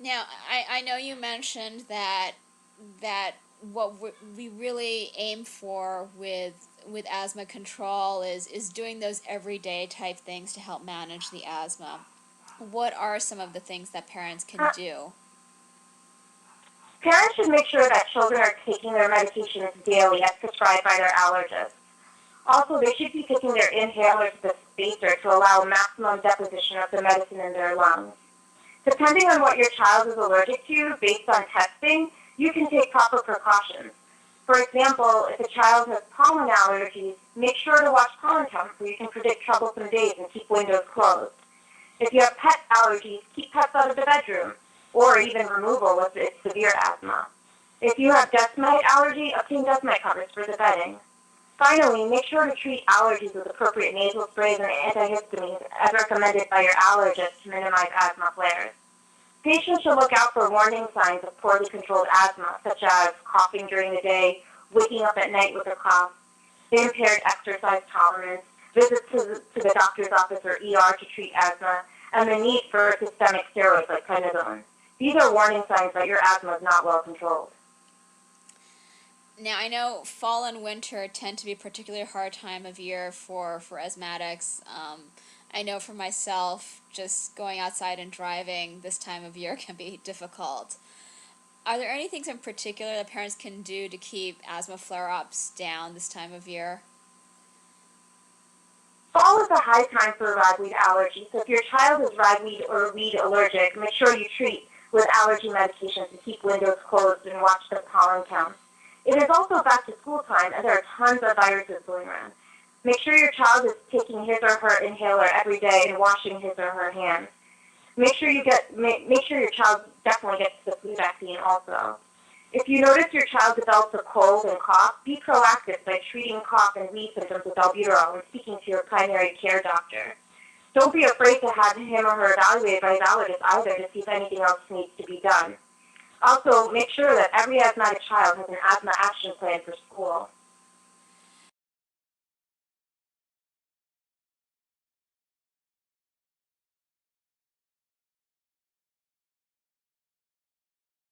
Now, I know you mentioned that what we really aim for with asthma control is doing those everyday type things to help manage the asthma. What are some of the things that parents can Uh, do? Parents should make sure that children are taking their medications daily as prescribed by their allergist. Also, they should be taking their inhalers with a spacer to allow maximum deposition of the medicine in their lungs. Depending on what your child is allergic to, based on testing, you can take proper precautions. For example, if a child has pollen allergies, make sure to watch pollen counts so you can predict troublesome days and keep windows closed. If you have pet allergies, keep pets out of the bedroom, or even removal if it's severe asthma. If you have dust mite allergy, obtain dust mite covers for the bedding. Finally, make sure to treat allergies with appropriate nasal sprays and antihistamines as recommended by your allergist to minimize asthma flares. Patients should look out for warning signs of poorly controlled asthma, such as coughing during the day, waking up at night with a cough, impaired exercise tolerance, visits to the doctor's office or ER to treat asthma, and the need for systemic steroids like prednisone. These are warning signs that your asthma is not well controlled. Now, I know fall and winter tend to be a particularly hard time of year for asthmatics. I know for myself, just going outside and driving this time of year can be difficult. Are there any things in particular that parents can do to keep asthma flare-ups down this time of year? Fall is a high time for ragweed allergy, so if your child is ragweed or weed allergic, make sure you treat with allergy medications to keep windows closed and watch the pollen count. It is also back to school time, and there are tons of viruses going around. Make sure your child is taking his or her inhaler every day and washing his or her hands. Make sure your child definitely gets the flu vaccine also. If you notice your child develops a cold and cough, be proactive by treating cough and wheeze symptoms with albuterol and speaking to your primary care doctor. Don't be afraid to have him or her evaluated by his allergist either to see if anything else needs to be done. Also, make sure that every asthmatic child has an asthma action plan for school.